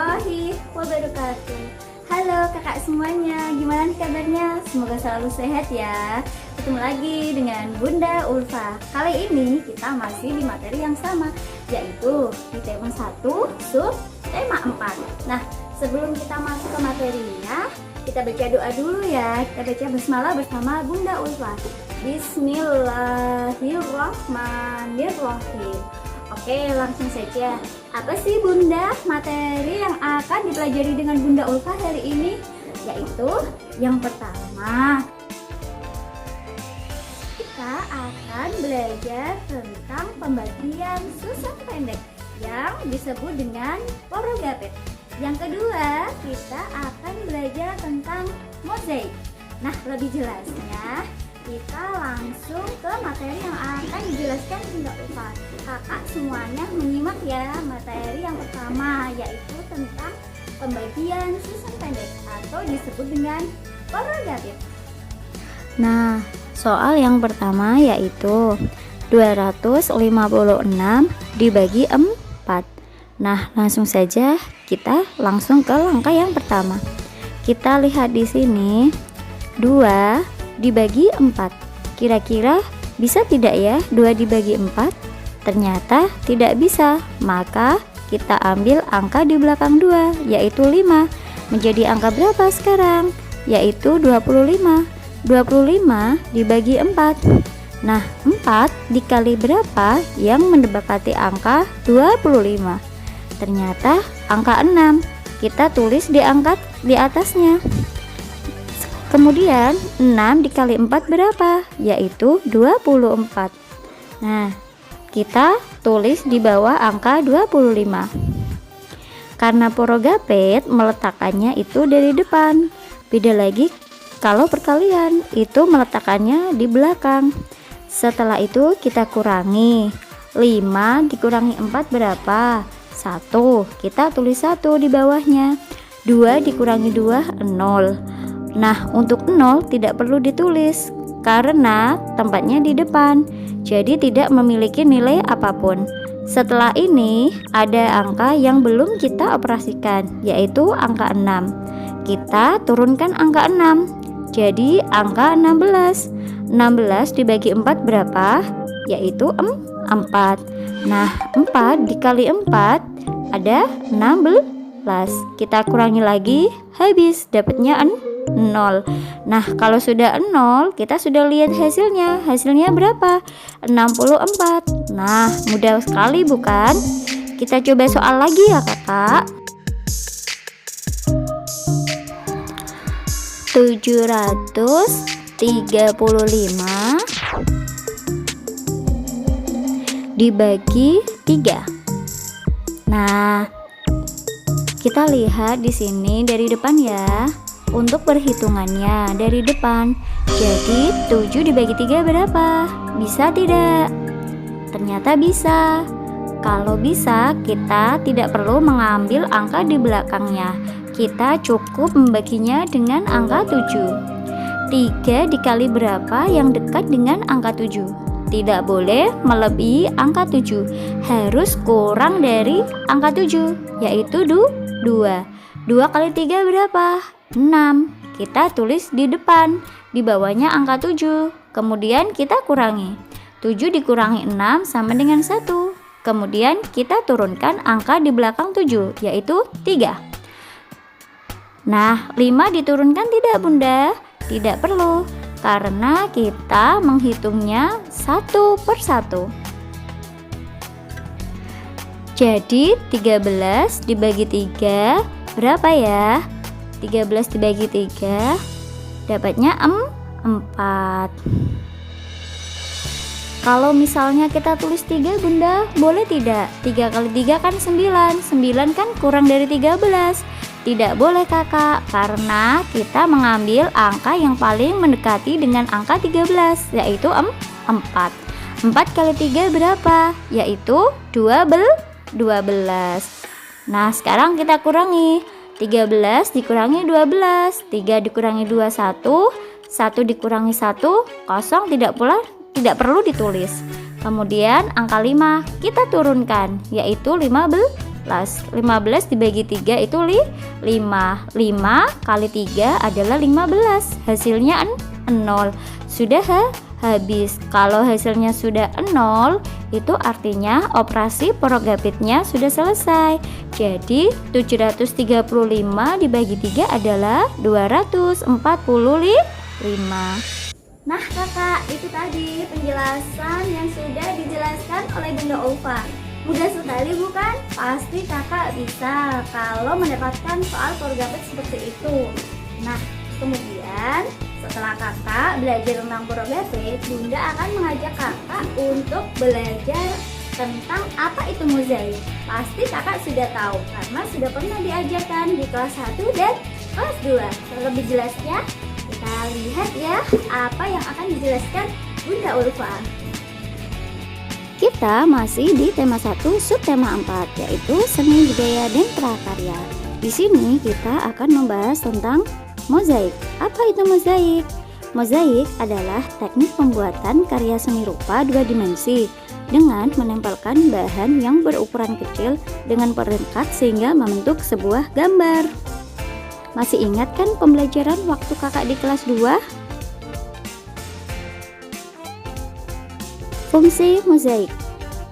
warahmatullahi wabarakatuh. Halo kakak semuanya, gimana nih kabarnya? Semoga selalu sehat ya. Ketemu lagi dengan Bunda Ulfa. Kali ini kita masih di materi yang sama, yaitu di tema 1 sub tema 4. Nah, sebelum kita masuk ke materinya, kita baca doa dulu ya. Kita baca basmalah bersama Bunda Ulfa. Bismillahirrahmanirrahim. Oke, langsung saja. Apa sih Bunda materi yang akan dipelajari dengan Bunda Ulfa hari ini? Yaitu yang pertama, kita akan belajar tentang pembagian susun pendek yang disebut dengan porogapet. Yang kedua, kita akan belajar tentang mozaik. Nah, lebih jelasnya kita langsung ke materi yang akan dijelaskan Bunda Ulfa. Kakak semuanya menyimak ya materi yang pertama, yaitu tentang pembagian susun pendek atau disebut dengan porogapet. Nah, soal yang pertama yaitu 256 dibagi 4. Nah, langsung saja kita langsung ke langkah yang pertama. Kita lihat di sini 2 dibagi 4. Kira-kira bisa tidak ya 2 dibagi 4? Ternyata tidak bisa. Maka kita ambil angka di belakang 2, yaitu 5. Menjadi angka berapa sekarang? Yaitu 25. 25 dibagi 4. Nah, 4 dikali berapa yang mendekati angka 25? Ternyata angka 6. Kita tulis di angka di atasnya. Kemudian 6 dikali 4 berapa? Yaitu 24. Nah, kita tulis di bawah angka 25. Karena porogapet meletakkannya itu dari depan. Beda lagi kalau perkalian, itu meletakkannya di belakang. Setelah itu kita kurangi. 5 dikurangi 4 berapa? 1. Kita tulis 1 di bawahnya. 2 dikurangi 2, 0. Nah, untuk 0 tidak perlu ditulis karena tempatnya di depan, jadi tidak memiliki nilai apapun. Setelah ini ada angka yang belum kita operasikan, yaitu angka 6. Kita turunkan angka 6, jadi angka 16. 16 dibagi 4 berapa? Yaitu 4. Nah, 4 dikali 4 ada 16. Kita kurangi lagi, habis, dapatnya 0. Nah, kalau sudah 0, kita sudah lihat hasilnya. Hasilnya berapa? 64. Nah, mudah sekali bukan? Kita coba soal lagi ya kakak. 735 dibagi 3. Nah, kita lihat di sini dari depan ya. Untuk perhitungannya dari depan. Jadi 7 dibagi 3 berapa? Bisa tidak? Ternyata bisa. Kalau bisa, kita tidak perlu mengambil angka di belakangnya. Kita cukup membaginya dengan angka 7. 3 dikali berapa yang dekat dengan angka 7? Tidak boleh melebihi angka 7. Harus kurang dari angka 7, yaitu 2. 2 kali 3 berapa? 6. Kita tulis di depan, di bawahnya angka 7. Kemudian kita kurangi. 7 dikurangi 6 sama dengan 1. Kemudian kita turunkan angka di belakang 7, yaitu 3. Nah, 5 diturunkan tidak Bunda? Tidak perlu, karena kita menghitungnya satu per satu. Jadi 13 dibagi 3 berapa ya? 13 dibagi 3 dapatnya 4. Kalau misalnya kita tulis 3 Bunda, boleh tidak? 3 kali 3 kan 9. 9 kan kurang dari 13. Tidak boleh kakak, karena kita mengambil angka yang paling mendekati dengan angka 13, yaitu 4. 4 kali 3 berapa? Yaitu 12. Nah, sekarang kita kurangi. 13 dikurangi 12, 3 dikurangi 2, 1 dikurangi 1, kosong, tidak perlu ditulis. Kemudian angka 5 kita turunkan, yaitu 15. 15 dibagi 3 itu 5. 5 kali 3 adalah 15. Hasilnya 0. Sudah habis. Kalau hasilnya sudah 0, itu artinya operasi porogapitnya sudah selesai. Jadi 735 dibagi 3 adalah 245. Nah kakak, itu tadi penjelasan yang sudah dijelaskan oleh Bunda Ulfa. Mudah sekali bukan? Pasti kakak bisa kalau mendapatkan soal porogapit seperti itu. Nah, kemudian setelah kakak belajar tentang porogapit, Bunda akan mengajak kakak untuk belajar tentang apa itu mozaik. Pasti kakak sudah tahu karena sudah pernah diajarkan di kelas 1 dan kelas 2. Lebih jelasnya kita lihat ya apa yang akan dijelaskan Bunda Ulfa. Kita masih di tema 1 subtema 4, yaitu seni budaya dan prakarya. Di sini kita akan membahas tentang mozaik. Apa itu mozaik? Mozaik adalah teknik pembuatan karya seni rupa 2 dimensi dengan menempelkan bahan yang berukuran kecil dengan peringkat sehingga membentuk sebuah gambar. Masih ingat kan pembelajaran waktu kakak di kelas 2? Fungsi mozaik.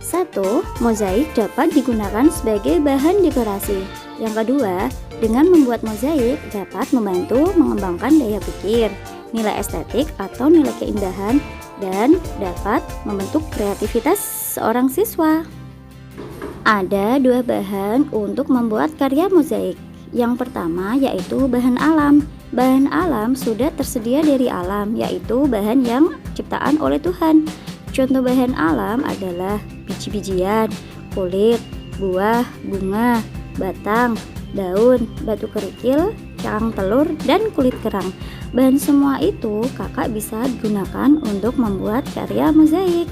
1. Mozaik dapat digunakan sebagai bahan dekorasi. Yang kedua, dengan membuat mozaik dapat membantu mengembangkan daya pikir, nilai estetik atau nilai keindahan, dan dapat membentuk kreativitas seorang siswa. Ada 2 bahan untuk membuat karya mozaik. Yang pertama yaitu bahan alam. Bahan alam sudah tersedia dari alam, yaitu bahan yang ciptaan oleh Tuhan. Contoh bahan alam adalah biji-bijian, kulit, buah, bunga, batang, daun, batu kerikil, cakang telur, dan kulit kerang. Bahan semua itu kakak bisa gunakan untuk membuat karya mozaik.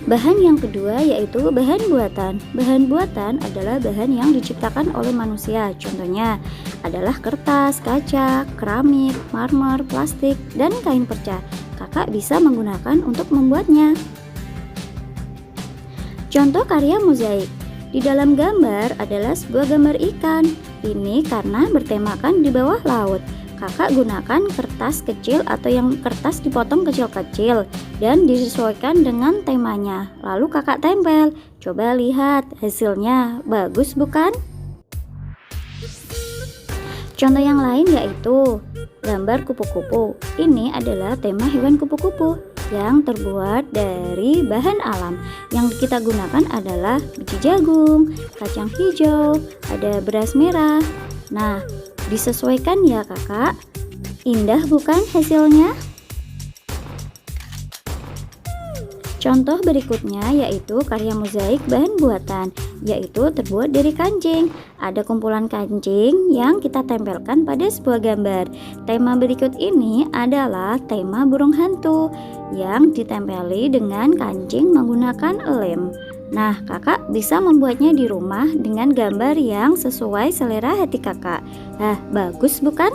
Bahan yang kedua yaitu bahan buatan. Bahan buatan adalah bahan yang diciptakan oleh manusia. Contohnya adalah kertas, kaca, keramik, marmer, plastik, dan kain perca. Kakak bisa menggunakan untuk membuatnya. Contoh karya mozaik. Di dalam gambar adalah sebuah gambar ikan. Ini karena bertemakan di bawah laut. Kakak gunakan kertas kecil atau yang kertas dipotong kecil-kecil dan disesuaikan dengan temanya. Lalu kakak tempel. Coba lihat hasilnya, bagus bukan? Contoh yang lain yaitu gambar kupu-kupu. Ini adalah tema hewan kupu-kupu yang terbuat dari bahan alam. Yang kita gunakan adalah biji jagung, kacang hijau, ada beras merah. Nah, disesuaikan ya kakak. Indah bukan hasilnya? Contoh berikutnya yaitu karya mozaik bahan buatan, yaitu terbuat dari kancing. Ada kumpulan kancing yang kita tempelkan pada sebuah gambar. Tema berikut ini adalah tema burung hantu yang ditempeli dengan kancing menggunakan lem. Nah, kakak bisa membuatnya di rumah dengan gambar yang sesuai selera hati kakak. Nah, bagus bukan?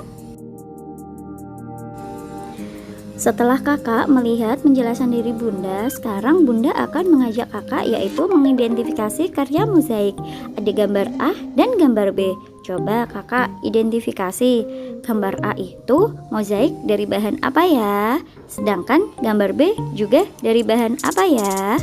Setelah kakak melihat penjelasan dari Bunda, sekarang Bunda akan mengajak kakak yaitu mengidentifikasi karya mozaik. Ada gambar A dan gambar B. Coba kakak identifikasi. Gambar A itu mozaik dari bahan apa ya? Sedangkan gambar B juga dari bahan apa ya?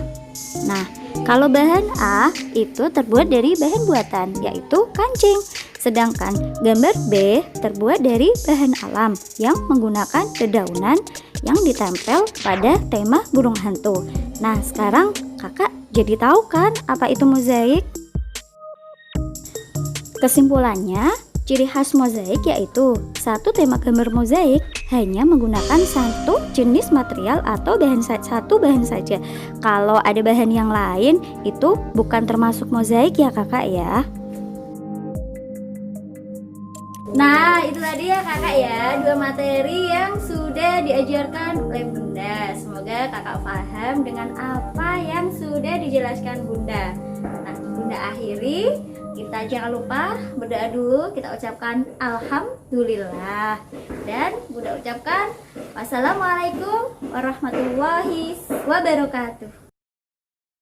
Nah, kalau bahan A itu terbuat dari bahan buatan, yaitu kancing. Sedangkan gambar B terbuat dari bahan alam yang menggunakan dedaunan yang ditempel pada tema burung hantu. Nah, sekarang kakak jadi tahu kan apa itu mozaik? Kesimpulannya, ciri khas mozaik yaitu satu tema gambar mozaik hanya menggunakan satu jenis material atau satu bahan saja. Kalau ada bahan yang lain itu bukan termasuk mozaik ya kakak ya. Nah, itu tadi ya kakak ya, 2 materi yang sudah diajarkan oleh Bunda. Semoga kakak paham dengan apa yang sudah dijelaskan Bunda. Nah, Bunda akhiri Kita jangan lupa berdoa dulu. Kita ucapkan alhamdulillah. Dan Bunda ucapkan wassalamualaikum warahmatullahi wabarakatuh.